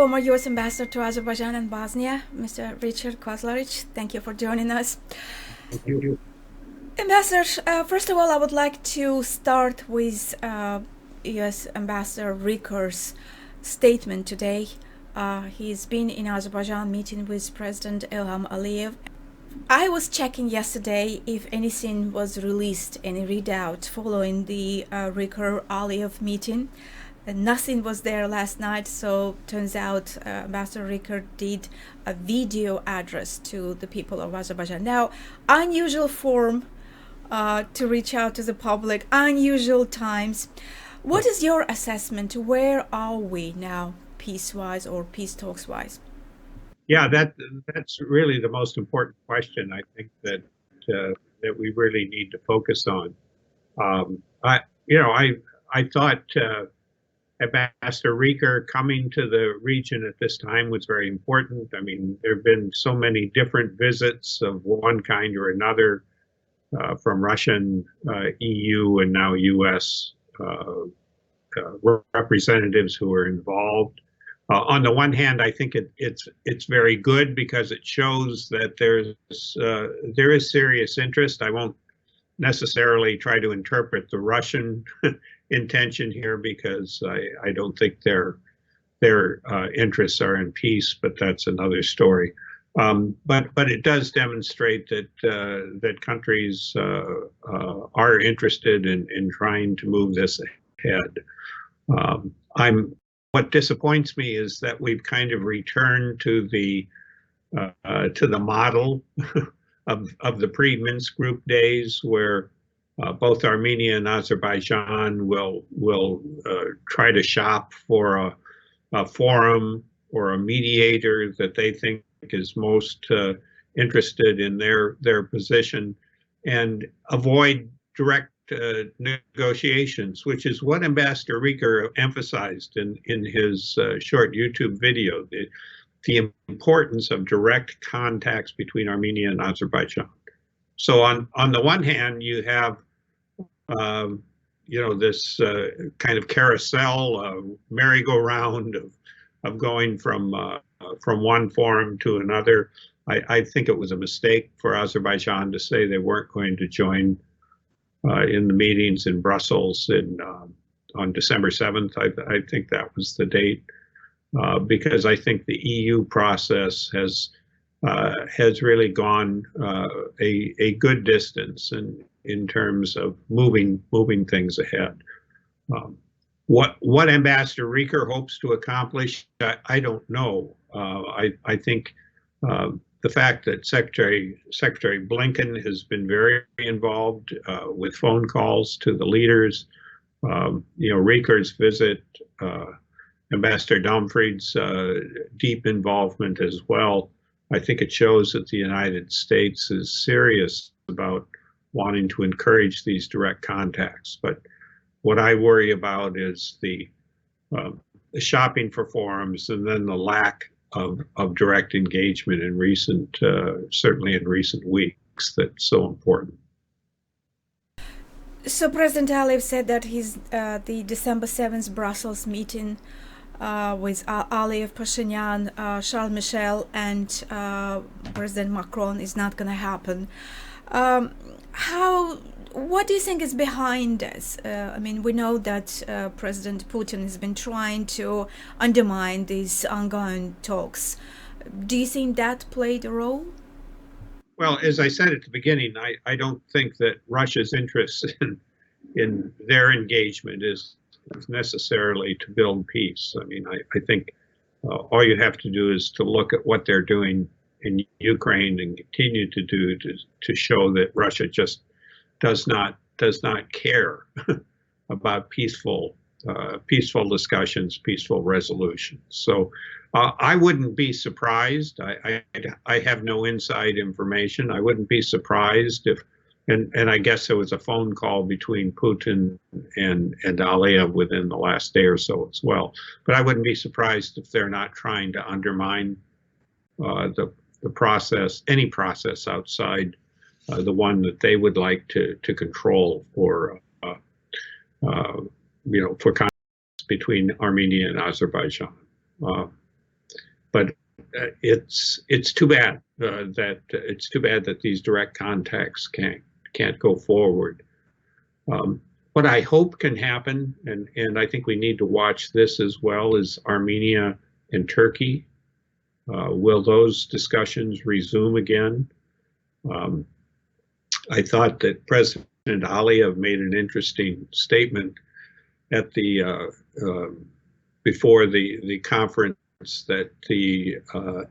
Former U.S. Ambassador to Azerbaijan and Bosnia, Mr. Richard Kauzlarich, thank you for joining us. Thank you. Ambassador, first of all, I would like to start with U.S. Ambassador Ricker's statement today. He's been in Azerbaijan meeting with President Ilham Aliyev. I was checking yesterday if anything was released, any readout following the Ricker-Aliyev meeting. Nothing was there last night, so turns out Ambassador Ricker did a video address to the people of Azerbaijan. Now, unusual form to reach out to the public, unusual times. What is your assessment? Where are we now, peace-wise or peace talks-wise? Yeah, that's really the most important question. I think that we really need to focus on. I thought Ambassador Ricker coming to the region at this time was very important. I mean, there have been so many different visits of one kind or another from Russian, EU, and now U.S. Representatives who are involved. On the one hand, I think it's very good because it shows that there is serious interest. I won't necessarily try to interpret the Russian intention here because I don't think their interests are in peace, but that's another story. But it does demonstrate that countries are interested in trying to move this ahead. What disappoints me is that we've kind of returned to the model of the pre-Minsk group days, where both Armenia and Azerbaijan will try to shop for a forum or a mediator that they think is most interested in their position, and avoid direct negotiations, which is what Ambassador Ricker emphasized in his short YouTube video, the importance of direct contacts between Armenia and Azerbaijan. So on the one hand, you have this kind of carousel, merry-go-round of going from one forum to another. I think it was a mistake for Azerbaijan to say they weren't going to join in the meetings in Brussels on December 7th. I think that was the date, because I think the EU process has really gone a good distance in terms of moving things ahead. What Ambassador Ricker hopes to accomplish, I don't know. I think the fact that Secretary Blinken has been very involved with phone calls to the leaders, Ricker's visit, Ambassador Dumfried's deep involvement as well, I think it shows that the United States is serious about wanting to encourage these direct contacts. But what I worry about is the shopping for forums, and then the lack of direct engagement in certainly in recent weeks, that's so important. So President Aliyev said that the December 7th Brussels meeting with Aliyev, Pashinyan, Charles Michel, and President Macron is not going to happen. What do you think is behind this? I mean, we know that President Putin has been trying to undermine these ongoing talks. Do you think that played a role? Well, as I said at the beginning, I don't think that Russia's interest in their engagement is necessarily to build peace. I mean, I think all you have to do is to look at what they're doing in Ukraine and continue to do to show that Russia just does not care about peaceful discussions, peaceful resolutions. So I wouldn't be surprised. I have no inside information. I wouldn't be surprised if, and I guess there was a phone call between Putin and Aliyev within the last day or so as well. But I wouldn't be surprised if they're not trying to undermine the process, any process outside the one that they would like to control for conflicts between Armenia and Azerbaijan. but it's too bad that these direct contacts can't go forward. What I hope can happen, and I think we need to watch this as well, is Armenia and Turkey. Will those discussions resume again? I thought that President Aliyev made an interesting statement at the before the conference that the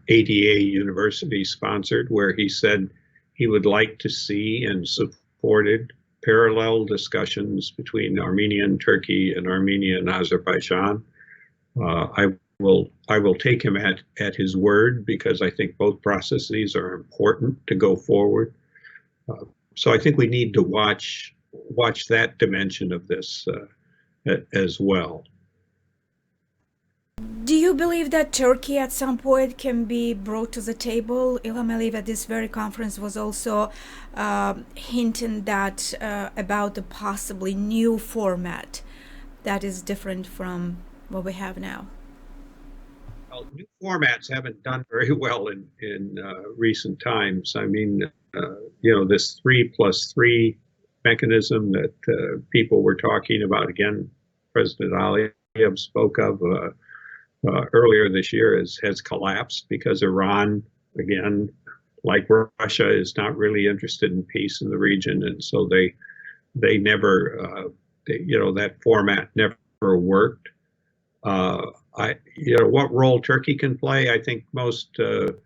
ADA University sponsored, where he said he would like to see and supported parallel discussions between Armenia and Turkey and Armenia and Azerbaijan. I will take him at his word, because I think both processes are important to go forward. So I think we need to watch that dimension of this as well. Do you believe that Turkey at some point can be brought to the table? Ilham Aliyev at this very conference was also hinting that about the possibly new format that is different from what we have now. Well, new formats haven't done very well in recent times. I mean, this 3+3 mechanism that people were talking about, again, President Aliyev spoke of earlier this year, has collapsed because Iran, again, like Russia, is not really interested in peace in the region, and so they never, that format never worked. What role Turkey can play, I think the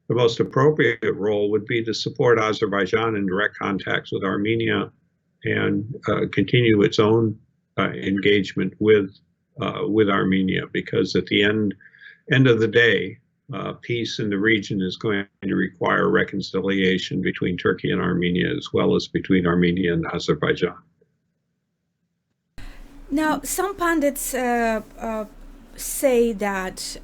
most appropriate role would be to support Azerbaijan in direct contacts with Armenia and continue its own engagement with Armenia, because at the end of the day, peace in the region is going to require reconciliation between Turkey and Armenia, as well as between Armenia and Azerbaijan. Now, some pundits say that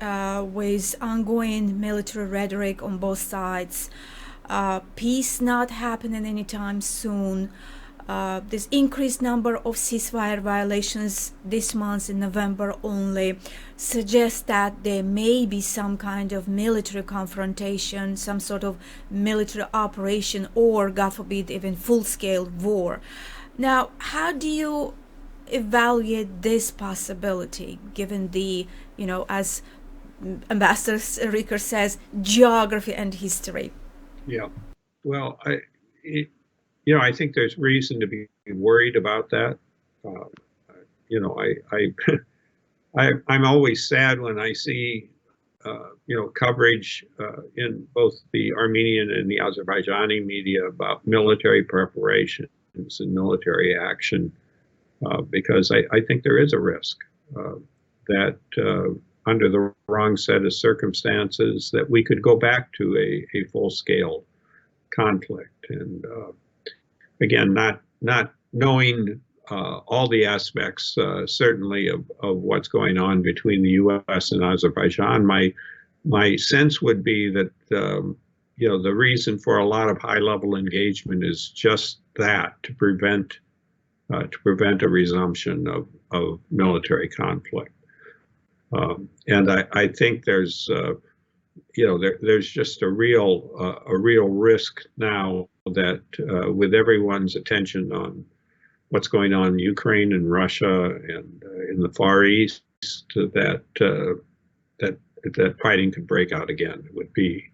with ongoing military rhetoric on both sides, peace not happening anytime soon, this increased number of ceasefire violations this month in November only suggests that there may be some kind of military confrontation, some sort of military operation, or, God forbid, even full-scale war. Now, how do you evaluate this possibility, given the, as Ambassador Richard says, geography and history? Yeah, well, I think there's reason to be worried about that. I'm always sad when I see, coverage in both the Armenian and the Azerbaijani media about military preparations and military action, because I think there is a risk that under the wrong set of circumstances that we could go back to a full-scale conflict. And again, not knowing all the aspects, certainly of what's going on between the U.S. and Azerbaijan, my sense would be that the reason for a lot of high-level engagement is just that, to prevent a resumption of military conflict. And I think there's there's just a real risk now that with everyone's attention on what's going on in Ukraine and Russia and in the Far East, that fighting could break out again.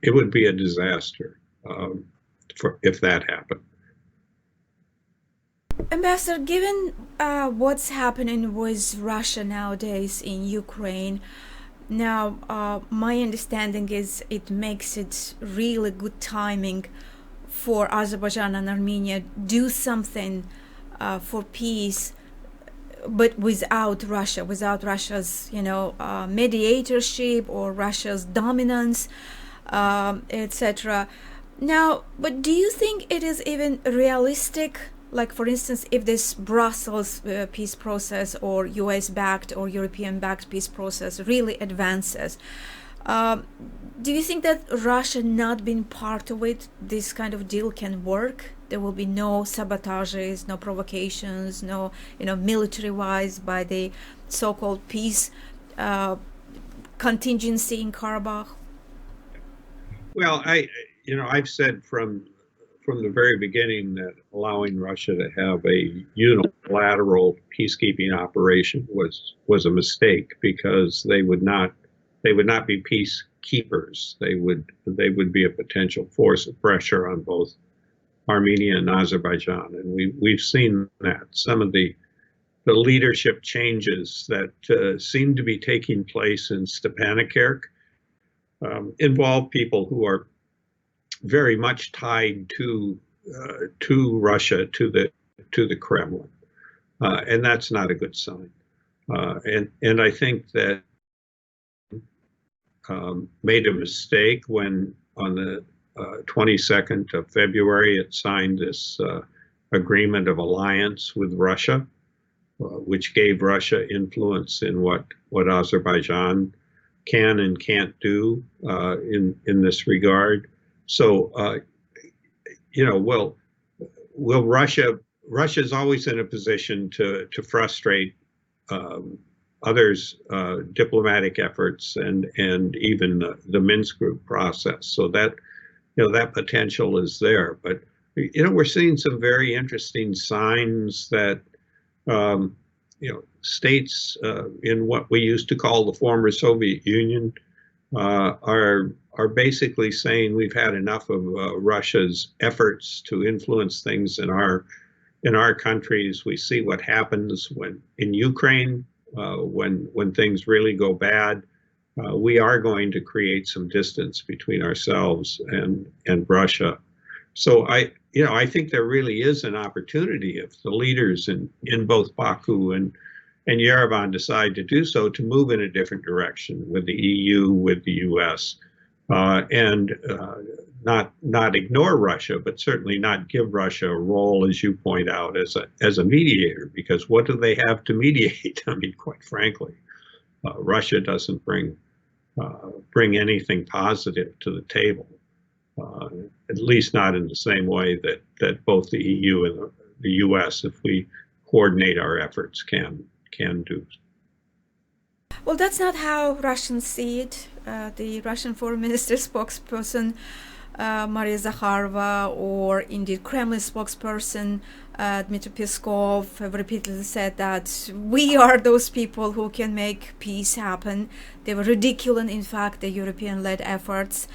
It would be a disaster if that happened. Ambassador, given what's happening with Russia nowadays in Ukraine, now my understanding is it makes it really good timing for Azerbaijan and Armenia do something for peace, but without Russia, without Russia's mediatorship or Russia's dominance, etc. Now, but do you think it is even realistic? Like, for instance, if this Brussels peace process or US-backed or European-backed peace process really advances, do you think that Russia not being part of it, this kind of deal can work? There will be no sabotages, no provocations, no, military-wise by the so-called peace contingency in Karabakh? Well, I've said from the very beginning that allowing Russia to have a unilateral peacekeeping operation was a mistake, because they would not be peacekeepers. They would be a potential force of pressure on both Armenia and Azerbaijan, and we've seen that. Some of the leadership changes that seem to be taking place in Stepanakert involve people who are very much tied to Russia, to the Kremlin, and that's not a good sign. And I think that made a mistake when on the 22nd of February it signed this agreement of alliance with Russia, which gave Russia influence in what Azerbaijan can and can't do in this regard. So, will Russia's always in a position to frustrate others' diplomatic efforts and even the Minsk group process. So that potential is there. But we're seeing some very interesting signs that states in what we used to call the former Soviet Union are basically saying we've had enough of Russia's efforts to influence things in our countries. We see what happens when in Ukraine, when things really go bad. We are going to create some distance between ourselves and Russia. So I think there really is an opportunity if the leaders in both Baku and Yerevan decide to do so, to move in a different direction with the EU, with the US, and not ignore Russia, but certainly not give Russia a role, as you point out, as a mediator. Because what do they have to mediate? I mean, quite frankly, Russia doesn't bring anything positive to the table, at least not in the same way that both the EU and the US, if we coordinate our efforts, can do. Well, that's not how Russians see it. The Russian foreign minister spokesperson, Maria Zakharova, or indeed Kremlin spokesperson Dmitry Peskov, have repeatedly said that we are those people who can make peace happen. They were ridiculing, in fact, the European-led efforts,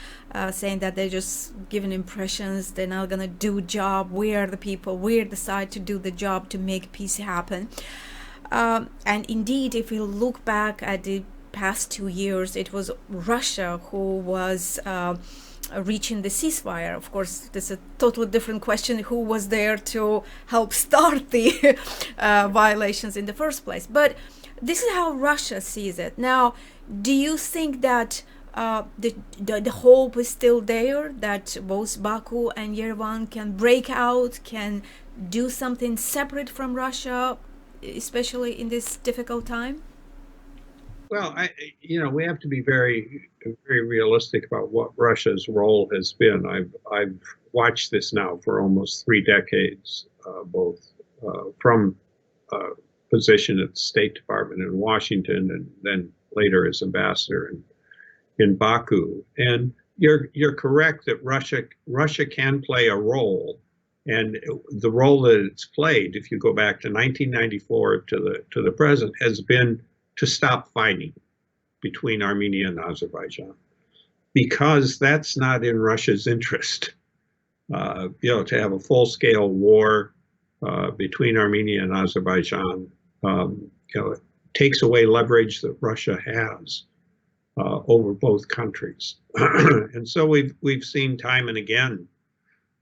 saying that they're just giving impressions, they're not going to do job. We are the people, we're the side to do the job to make peace happen. And indeed, if we look back at the past 2 years, it was Russia who was reaching the ceasefire. Of course, this is a totally different question, who was there to help start the violations in the first place. But this is how Russia sees it. Now, do you think that the hope is still there, that both Baku and Yerevan can break out, can do something separate from Russia, especially in this difficult time? Well, we have to be very, very realistic about what Russia's role has been. I've watched this now for almost 3 decades, both from position at the State Department in Washington and then later as ambassador in Baku. And you're correct that Russia can play a role. And the role that it's played, if you go back to 1994 to the present, has been to stop fighting between Armenia and Azerbaijan, because that's not in Russia's interest. To have a full-scale war between Armenia and Azerbaijan, takes away leverage that Russia has over both countries. And so we've seen time and again,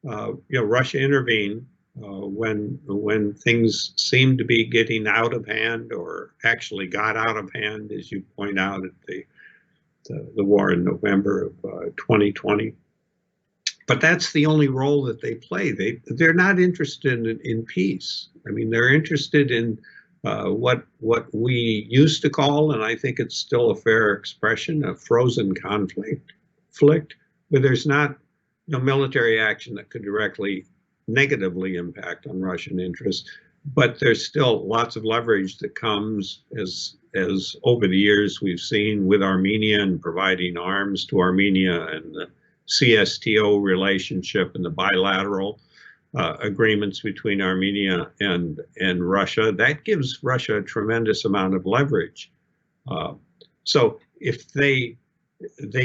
Russia intervene when things seem to be getting out of hand, or actually got out of hand, as you point out, at the war in November of 2020. But that's the only role that they play. They're not interested in peace. I mean, they're interested in what we used to call, and I think it's still a fair expression, a frozen conflict, where there's not military action that could directly negatively impact on Russian interests, but there's still lots of leverage that comes as over the years we've seen with Armenia and providing arms to Armenia CSTO relationship and the bilateral agreements between Armenia and Russia, that gives Russia a tremendous amount of leverage. So if they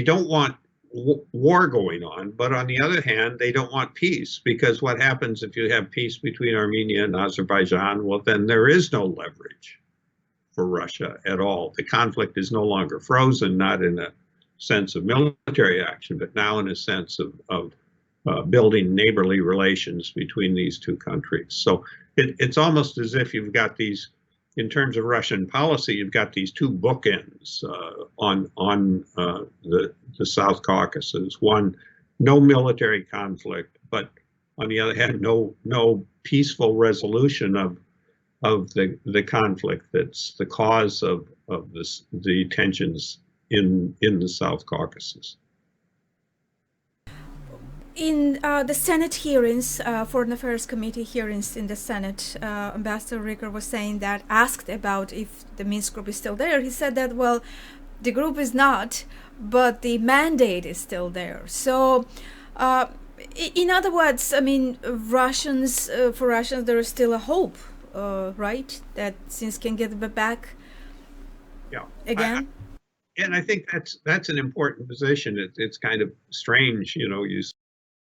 don't want war going on, but on the other hand, they don't want peace, because what happens if you have peace between Armenia and Azerbaijan? Well, then there is no leverage for Russia at all. The conflict is no longer frozen, not in a sense of military action, but now in a sense of building neighborly relations between these two countries. So it's almost as if you've got these, in terms of Russian policy, you've got these two bookends on the South Caucasus. One, no military conflict, but on the other hand, no peaceful resolution of the conflict that's the cause of the tensions in the South Caucasus. In the Senate hearings, Foreign Affairs Committee hearings in the Senate, Ambassador Richard was saying that, asked about if the Minsk group is still there, he said that, well, the group is not, but the mandate is still there. So, in other words, I mean, for Russians, there is still a hope, right, that things can get back again? And I think that's an important position. It's kind of strange,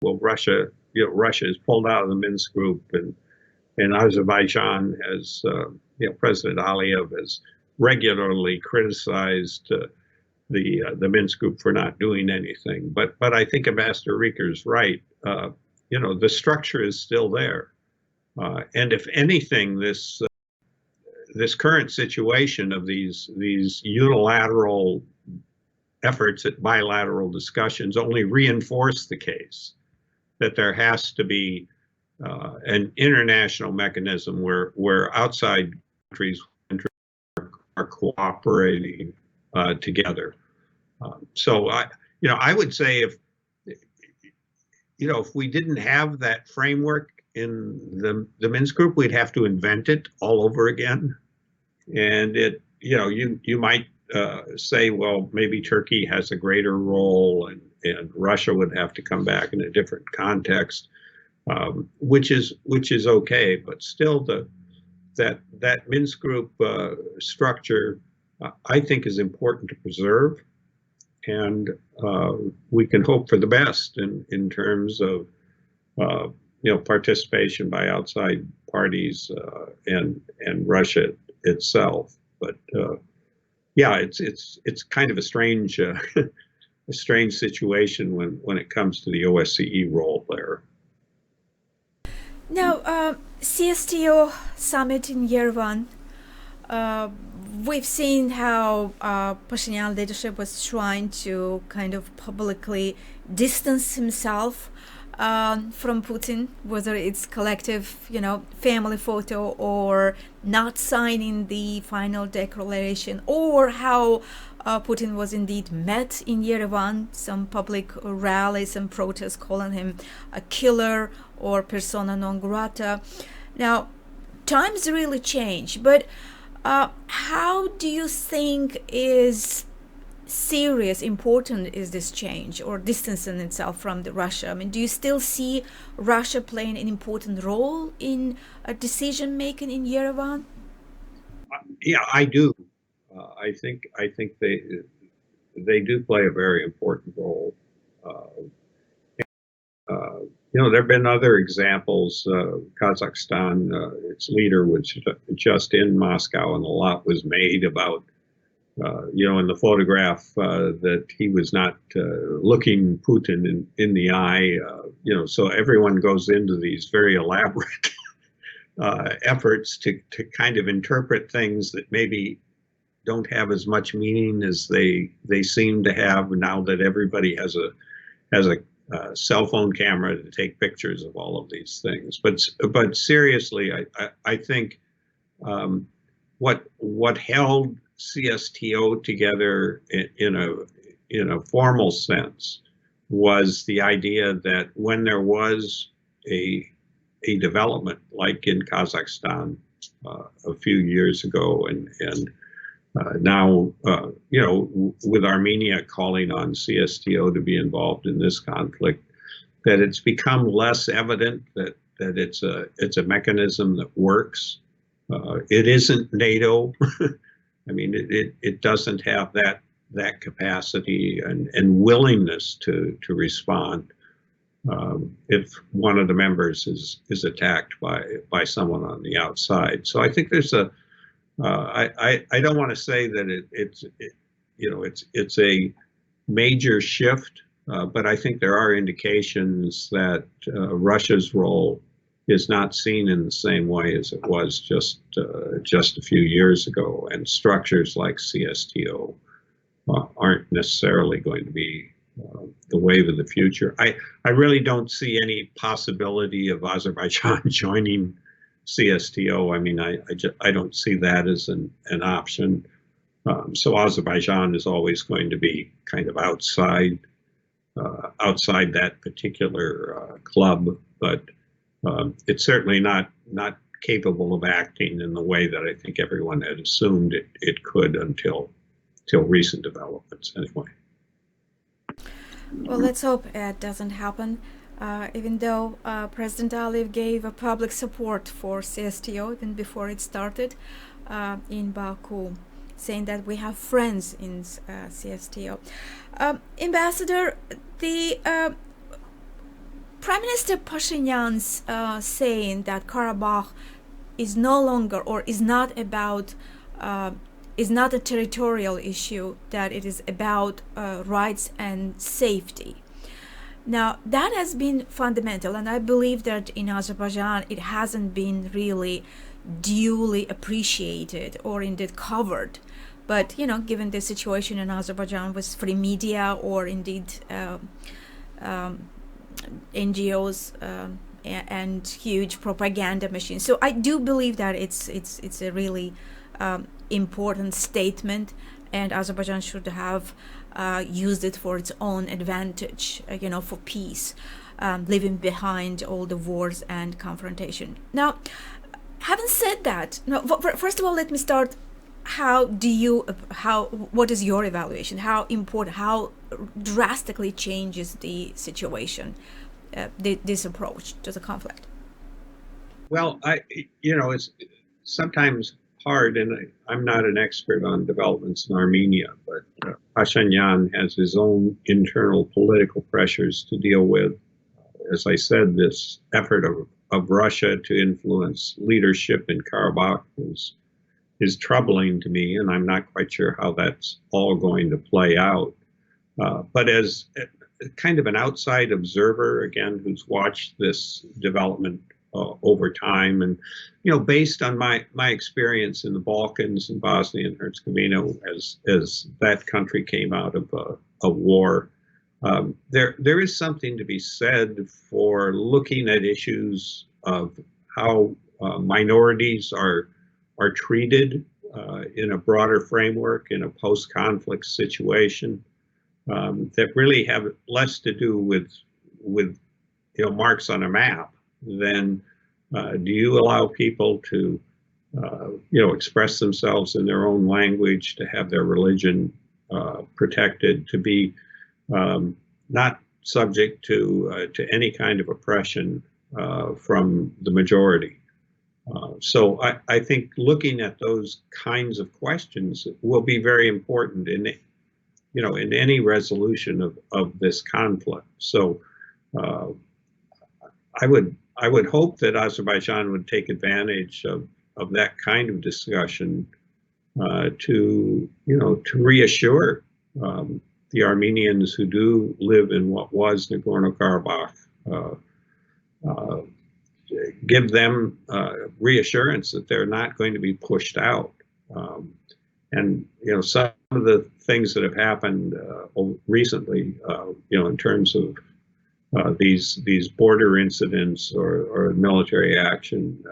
well, Russia has pulled out of the Minsk group, and Azerbaijan has, President Aliyev has regularly criticized the Minsk group for not doing anything. But I think Ambassador Richard's right. The structure is still there, and if anything, this current situation of these unilateral efforts at bilateral discussions only reinforce the case that there has to be an international mechanism where outside countries are cooperating together. So I would say if we didn't have that framework in the Minsk group, we'd have to invent it all over again. And you might say, well, maybe Turkey has a greater role, and Russia would have to come back in a different context, which is okay. But still, that Minsk group structure, I think, is important to preserve, and we can hope for the best in terms of participation by outside parties and Russia itself. But it's kind of a strange situation when it comes to the OSCE role there. Now, CSTO summit in Yerevan. We've seen how Pashinyan leadership was trying to kind of publicly distance himself from Putin, whether it's collective, family photo, or not signing the final declaration, or how Putin was indeed met in Yerevan, some public rallies and protests calling him a killer or persona non grata. Now, times really change, but how do you think is serious, important is this change or distancing itself from Russia? I mean, do you still see Russia playing an important role in decision making in Yerevan? Yeah, I do. I think they do play a very important role. There have been other examples. Kazakhstan, its leader was just in Moscow, and a lot was made about, in the photograph that he was not looking Putin in the eye. So everyone goes into these very elaborate efforts to kind of interpret things that maybe don't have as much meaning as they seem to have now that everybody has a cell phone camera to take pictures of all of these things. But seriously, I think what held CSTO together in a formal sense was the idea that when there was a development like in Kazakhstan a few years ago, and Now, with Armenia calling on CSTO to be involved in this conflict, that it's become less evident that it's a mechanism that works. It isn't NATO. I mean, it doesn't have that capacity and willingness to respond if one of the members is attacked by someone on the outside. So I think there's I don't want to say that it's a major shift, but I think there are indications that Russia's role is not seen in the same way as it was just a few years ago, and structures like CSTO aren't necessarily going to be the wave of the future. I really don't see any possibility of Azerbaijan joining CSTO. I mean, I don't see that as an option. So Azerbaijan is always going to be kind of outside that particular club, but it's certainly not capable of acting in the way that I think everyone had assumed it could until recent developments, anyway. Well, let's hope it doesn't happen. Even though President Aliyev gave a public support for CSTO even before it started in Baku, saying that we have friends in CSTO. Ambassador, the Prime Minister Pashinyan's saying that Karabakh is no longer, or is not about, is not a territorial issue, that it is about rights and safety. Now, that has been fundamental, and I believe that in Azerbaijan it hasn't been really duly appreciated or indeed covered. But, given the situation in Azerbaijan with free media or indeed NGOs and huge propaganda machines. So I do believe that it's a really important statement, and Azerbaijan should have used it for its own advantage, for peace, leaving behind all the wars and confrontation. Now, having said that, first of all, let me start. What is your evaluation? How important, how drastically changes the situation, this approach to the conflict? Well, it's sometimes hard, and I'm not an expert on developments in Armenia, but Pashinyan has his own internal political pressures to deal with. As I said, this effort of Russia to influence leadership in Karabakh is troubling to me, and I'm not quite sure how that's all going to play out. But as kind of an outside observer, again, who's watched this development over time, and based on my experience in the Balkans and Bosnia and Herzegovina, as that country came out of a war, there is something to be said for looking at issues of how minorities are treated in a broader framework in a post-conflict situation that really have less to do with marks on a map than do you allow people to express themselves in their own language, to have their religion protected, to be not subject to any kind of oppression from the majority. So I think looking at those kinds of questions will be very important in any resolution of this conflict. So I would hope that Azerbaijan would take advantage of that kind of discussion to reassure the Armenians who do live in what was Nagorno-Karabakh, give them reassurance that they're not going to be pushed out. And some of the things that have happened recently, in terms of these border incidents or military action,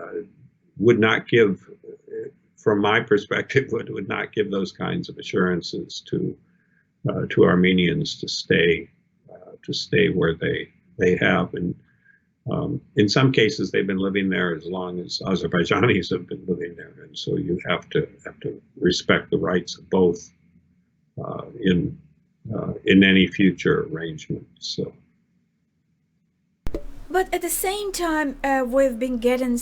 would not give, from my perspective, would not give those kinds of assurances to Armenians to stay where they have. And In some cases, they've been living there as long as Azerbaijanis have been living there, and so you have to respect the rights of both in any future arrangement. So. But at the same time, we've been getting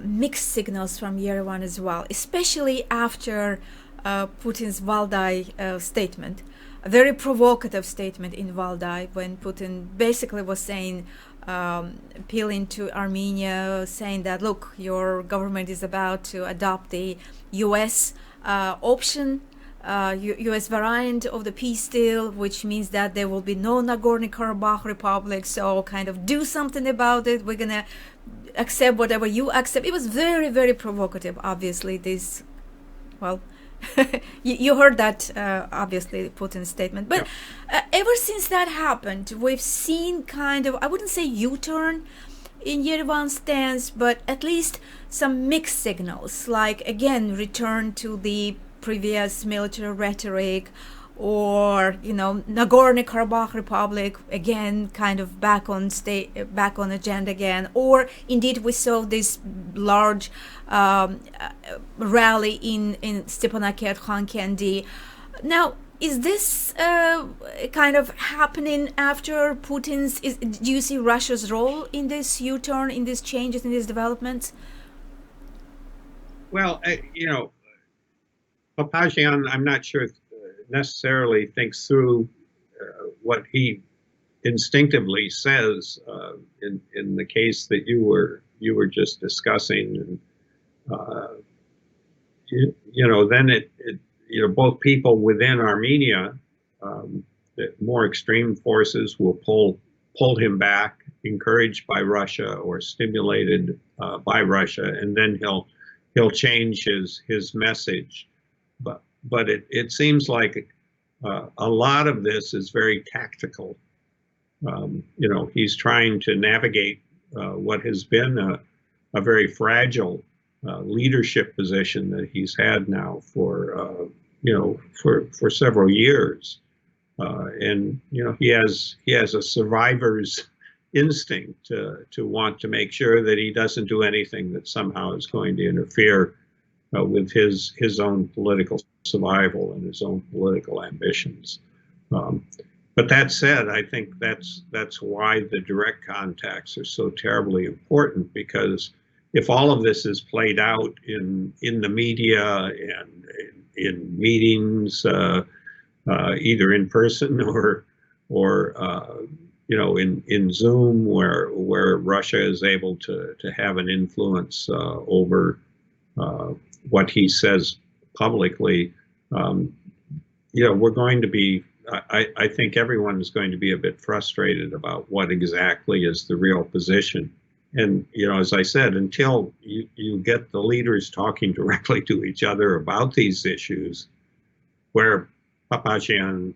mixed signals from Yerevan as well, especially after Putin's Valdai statement, a very provocative statement in Valdai, when Putin basically was saying, appealing to Armenia, saying that, look, your government is about to adopt the U.S. Option, U.S. variant of the peace deal, which means that there will be no Nagorno-Karabakh Republic, so kind of do something about it. We're going to accept whatever you accept. It was very, very provocative, obviously. This, well, you heard that, obviously, Putin's statement. But ever since that happened, we've seen kind of, I wouldn't say U-turn in Yerevan's stance, but at least some mixed signals, like, again, return to the previous military rhetoric, or Nagorno-Karabakh Republic again, kind of back on agenda again, or indeed we saw this large rally in Stepanakert, Khankendi. Now, is this kind of happening after Putin's? Do you see Russia's role in this U-turn, in these changes, in these developments? Well, Papazian, I'm not sure necessarily thinks through what he instinctively says in the case that you were just discussing, and then it both people within Armenia, the more extreme forces will pull him back, encouraged by Russia or stimulated by Russia, and then he'll change his message. But it seems like a lot of this is very tactical. He's trying to navigate what has been a very fragile leadership position that he's had now for several years, and he has a survivor's instinct to want to make sure that he doesn't do anything that somehow is going to interfere with his own political survival and his own political ambitions. But that said, I think that's why the direct contacts are so terribly important, because if all of this is played out in the media and in meetings, either in person or in Zoom, where Russia is able to have an influence over what he says publicly, we're going to be, I think everyone is going to be a bit frustrated about what exactly is the real position. And, as I said, until you get the leaders talking directly to each other about these issues, where Papazian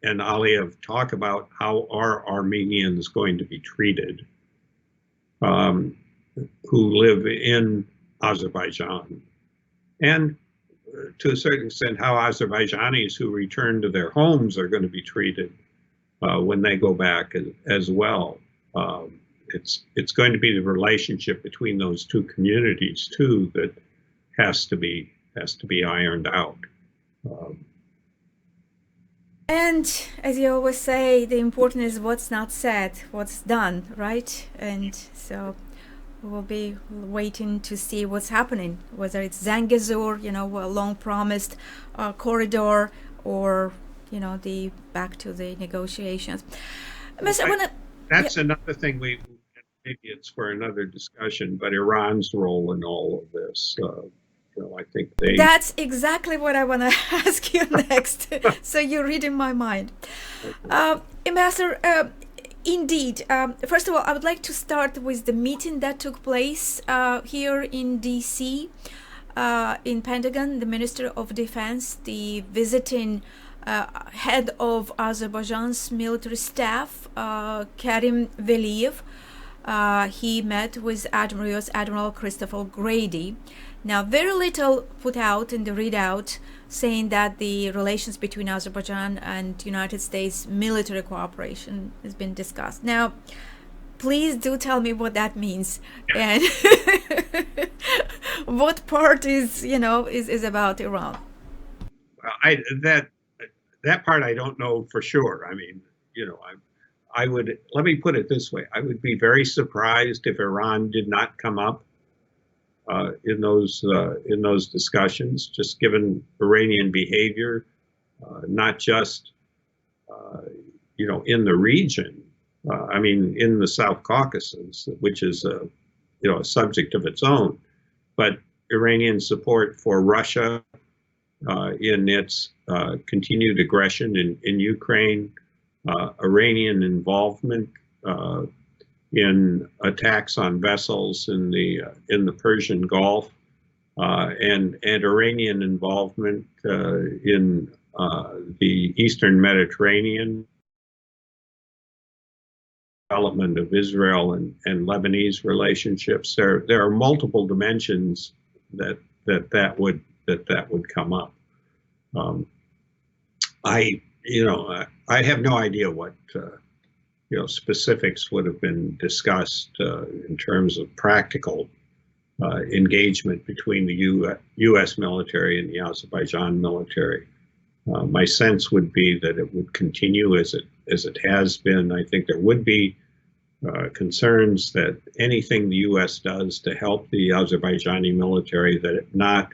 and Aliyev talk about how are Armenians going to be treated, who live in Azerbaijan, and to a certain extent how Azerbaijanis who return to their homes are going to be treated when they go back as well. It's going to be the relationship between those two communities too that has to be ironed out. And as you always say, the important is what's not said, what's done, right? And so we'll be waiting to see what's happening, whether it's Zangezur, a long-promised corridor, or the back to the negotiations. That's another thing maybe it's for another discussion, but Iran's role in all of this. I think That's exactly what I want to ask you next. So you're reading my mind. Ambassador, indeed. First of all, I would like to start with the meeting that took place here in D.C., in Pentagon. The Minister of Defense, the visiting head of Azerbaijan's military staff, Karim Veliyev, he met with U.S. Admiral Christopher Grady. Now, very little put out in the readout saying that the relations between Azerbaijan and United States military cooperation has been discussed. Now, please do tell me what that means and what part is, is about Iran. That part I don't know for sure. I mean, I would, let me put it this way. I would be very surprised if Iran did not come up in those discussions, just given Iranian behavior, not just in the region. I mean, in the South Caucasus, which is a subject of its own, but Iranian support for Russia in its continued aggression in Ukraine, Iranian involvement in attacks on vessels in the Persian Gulf, and Iranian involvement in the Eastern Mediterranean, development of Israel and Lebanese relationships. There are multiple dimensions that would come up. I have no idea what specifics would have been discussed in terms of practical engagement between the U.S. military and the Azerbaijan military. My sense would be that it would continue as it has been. I think there would be concerns that anything the U.S. does to help the Azerbaijani military, that it not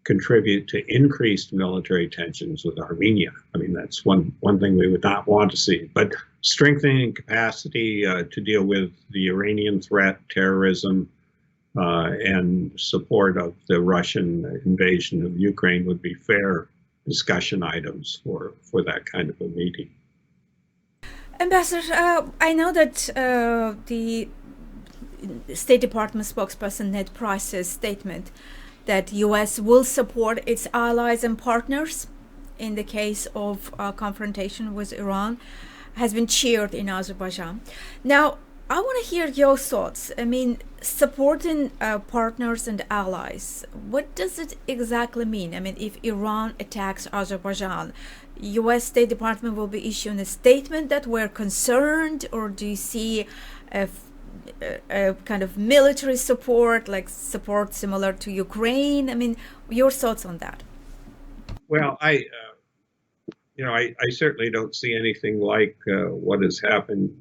contribute to increased military tensions with Armenia. I mean, that's one thing we would not want to see. But strengthening capacity to deal with the Iranian threat, terrorism, and support of the Russian invasion of Ukraine would be fair discussion items for that kind of a meeting. Ambassador, I know that the State Department spokesperson Ned Price's statement that U.S. will support its allies and partners in the case of confrontation with Iran has been cheered in Azerbaijan. Now, I want to hear your thoughts. I mean, supporting partners and allies, what does it exactly mean? I mean, if Iran attacks Azerbaijan, U.S. State Department will be issuing a statement that we're concerned, or do you see a kind of military support, like support similar to Ukraine? I mean, your thoughts on that? Well, I certainly don't see anything like what has happened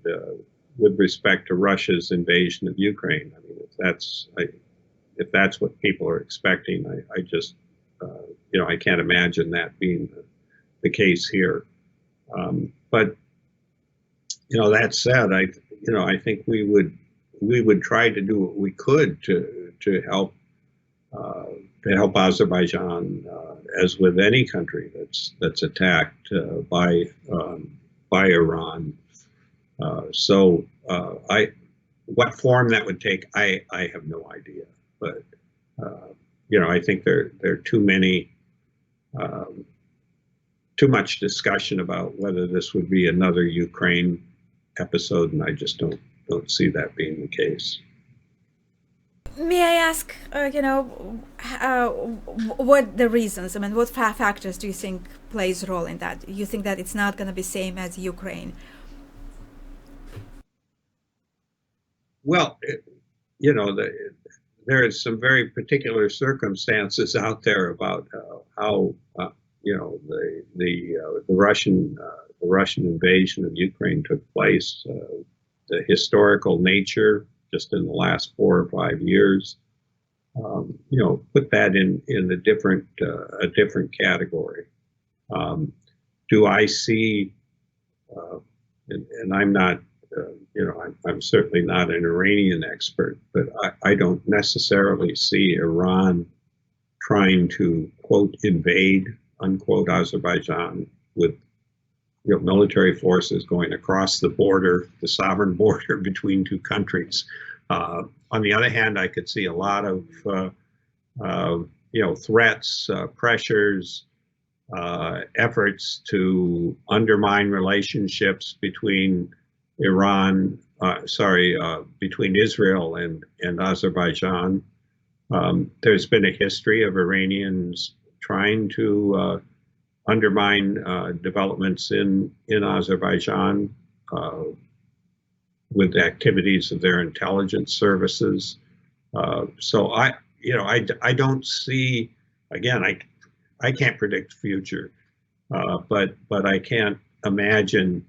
with respect to Russia's invasion of Ukraine. I mean, if that's what people are expecting, I just I can't imagine that being the case here. But that said, I think we would try to do what we could to help Azerbaijan, as with any country that's attacked by Iran. What form that would take, I have no idea. But I think there are too much discussion about whether this would be another Ukraine episode, and I just don't see that being the case. May I ask, what the reasons? I mean, what factors do you think plays a role in that? You think that it's not going to be same as Ukraine? Well, there is some very particular circumstances out there about how the Russian invasion of Ukraine took place, the historical nature just in the last 4 or 5 years. Put that in a different category. Do I see? And I'm not. I'm certainly not an Iranian expert, but I don't necessarily see Iran trying to, quote, invade, unquote, Azerbaijan with military forces going across the border, the sovereign border between two countries. On the other hand, I could see a lot of, threats, pressures, efforts to undermine relationships between between Israel and Azerbaijan. There's been a history of Iranians trying to undermine developments in Azerbaijan. with the activities of their intelligence services. So I don't see, again, I can't predict the future, but I can't imagine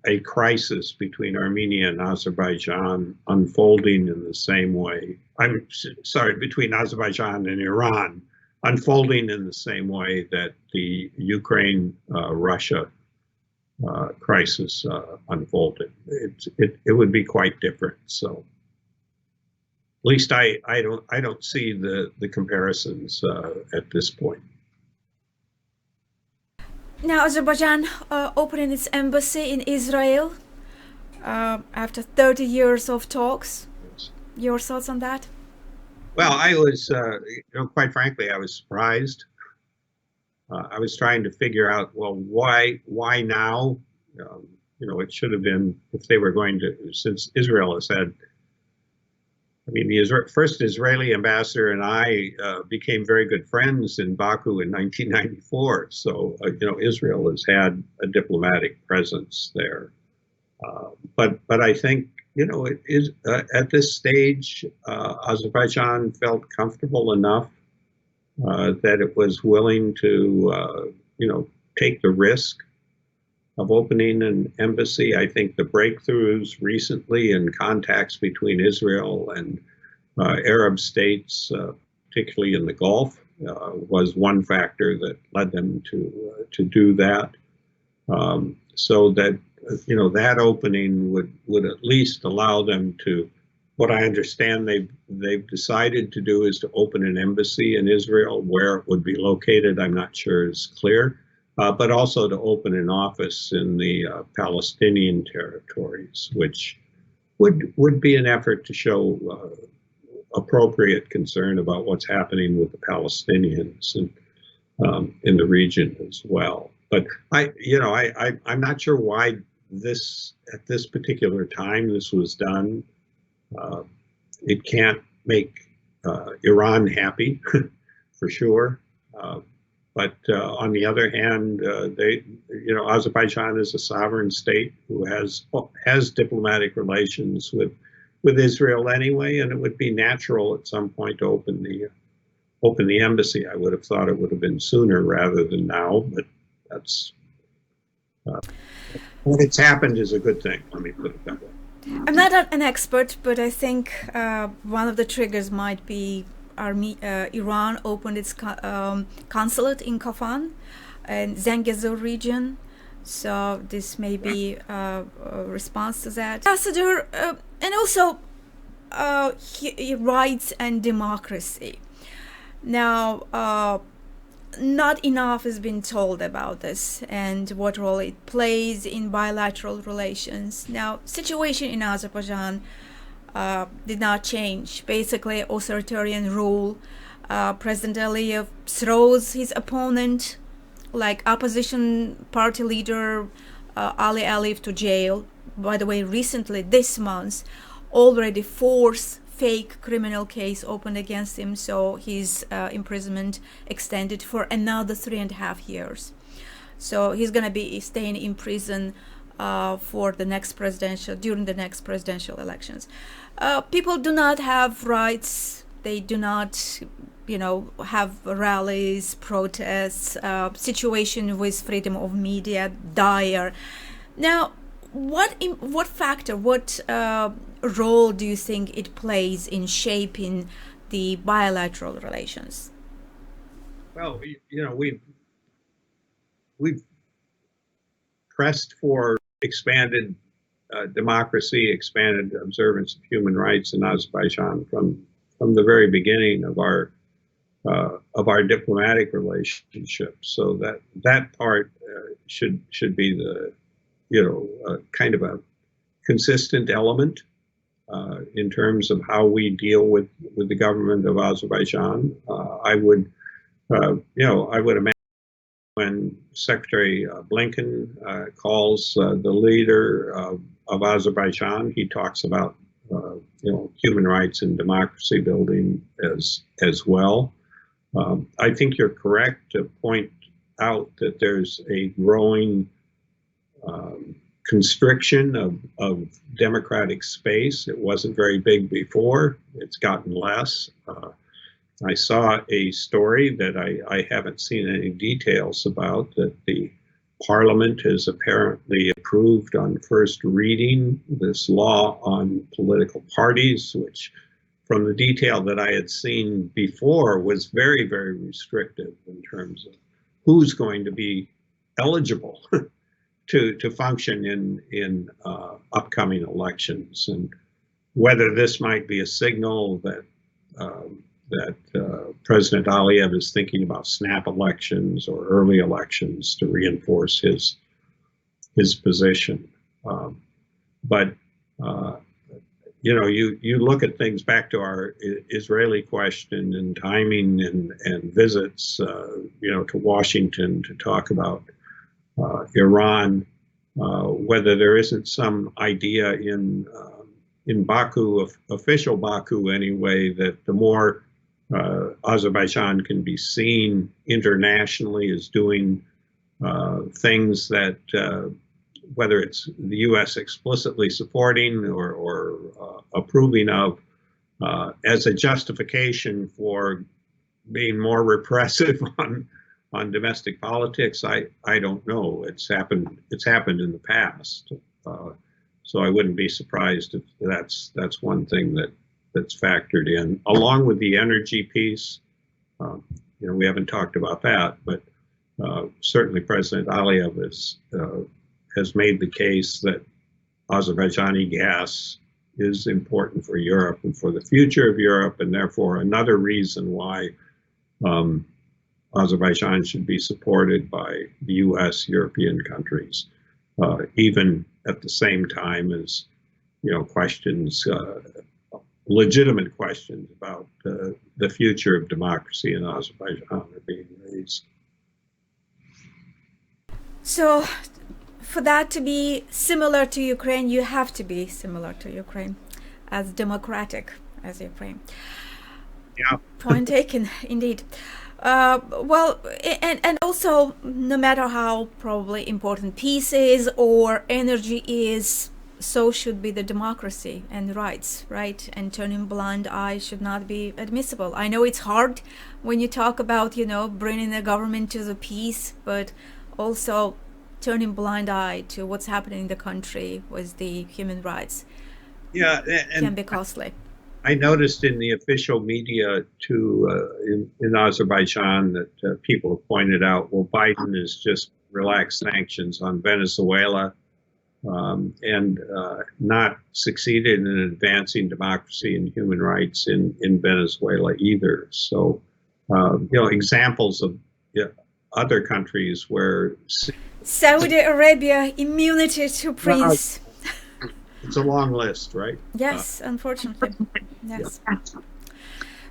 a crisis between Armenia and Azerbaijan unfolding in the same way. I'm sorry, between Azerbaijan and Iran unfolding in the same way that the Ukraine-Russia crisis unfolded. It would be quite different. So at least I don't see the comparisons at this point. Now, Azerbaijan opening its embassy in Israel after 30 years of talks. Your thoughts on that? Well, I was, quite frankly, I was surprised. I was trying to figure out, well, why now? It should have been, if they were going to, since Israel has had, the first Israeli ambassador and I became very good friends in Baku in 1994. So, Israel has had a diplomatic presence there. But I think, it is at this stage, Azerbaijan felt comfortable enough that it was willing to, take the risk of opening an embassy. I think the breakthroughs recently in contacts between Israel and Arab states, particularly in the Gulf, was one factor that led them to do that. So that that opening would at least allow them to. What I understand they've decided to do is to open an embassy in Israel. Where it would be located, I'm not sure is clear. But also to open an office in the Palestinian territories, which would be an effort to show appropriate concern about what's happening with the Palestinians and in the region as well. But I'm not sure why at this particular time this was done. It can't make Iran happy, for sure. But on the other hand, Azerbaijan is a sovereign state who has diplomatic relations with Israel anyway, and it would be natural at some point to open the embassy. I would have thought it would have been sooner rather than now, but that's what it's happened is a good thing. Let me put it that way. I'm not an expert, but I think one of the triggers might be Iran opened its consulate in Kafan and Zangezur region, so this may be a response to that. Ambassador, and also rights and democracy. Now, not enough has been told about this and what role it plays in bilateral relations. Now, situation in Azerbaijan did not change. Basically, authoritarian rule. President Aliyev throws his opponent, like opposition party leader Ali Aliyev, to jail. By the way, recently, this month, already 4th fake criminal case opened against him, so his imprisonment extended for another 3.5 years. So he's going to be staying in prison during the next presidential elections. People do not have rights. They do not, have rallies, protests. Situation with freedom of media dire. Now, what role do you think it plays in shaping the bilateral relations? Well, we've pressed for expanded democracy, expanded observance of human rights in Azerbaijan from the very beginning of our diplomatic relationship. So that part should be the kind of a consistent element in terms of how we deal with the government of Azerbaijan. I would imagine when Secretary Blinken calls the leader of Azerbaijan, he talks about human rights and democracy building as well. I think you're correct to point out that there's a growing constriction of democratic space. It wasn't very big before. It's gotten less. I saw a story that I haven't seen any details about, that the Parliament has apparently approved on first reading this law on political parties, which from the detail that I had seen before was very, very restrictive in terms of who's going to be eligible to function in upcoming elections, and whether this might be a signal that President Aliyev is thinking about snap elections or early elections to reinforce his position. But you look at things back to our Israeli question and timing and visits, to Washington to talk about Iran, whether there isn't some idea in Baku, official Baku anyway, that the more Azerbaijan can be seen internationally as doing things that, whether it's the U.S. explicitly supporting or approving of, as a justification for being more repressive on domestic politics, I don't know. It's happened in the past, so I wouldn't be surprised if that's one thing that's factored in, along with the energy piece. We haven't talked about that, but certainly President Aliyev has made the case that Azerbaijani gas is important for Europe and for the future of Europe, and therefore another reason why Azerbaijan should be supported by the U.S., European countries, even at the same time as, questions, legitimate questions about the future of democracy in Azerbaijan are being raised. So, for that to be similar to Ukraine, you have to be similar to Ukraine, as democratic as Ukraine. Yeah. Point taken, indeed. Well, and also, no matter how probably important peace is or energy is, so should be the democracy and rights, right? And turning blind eye should not be admissible. I know it's hard when you talk about, bringing the government to the peace, but also turning blind eye to what's happening in the country with the human rights. Yeah, and can be costly. I noticed in the official media too, in Azerbaijan, that people have pointed out, well, Biden has just relaxed sanctions on Venezuela and not succeeded in advancing democracy and human rights in Venezuela either. So, examples of other countries where Saudi Arabia, immunity to Prince. It's a long list, right? Yes, unfortunately. Yes.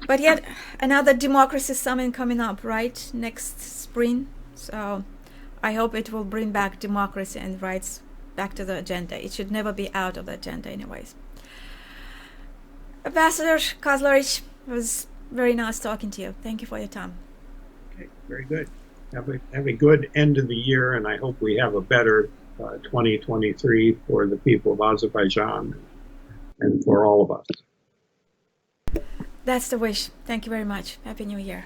But yet another democracy summit coming up, right? Next spring. So I hope it will bring back democracy and rights back to the agenda. It should never be out of the agenda anyways. Ambassador Kauzlarich, it was very nice talking to you. Thank you for your time. Okay, very good. Have a good end of the year, and I hope we have a better 2023 for the people of Azerbaijan and for all of us. That's the wish. Thank you very much. Happy New Year.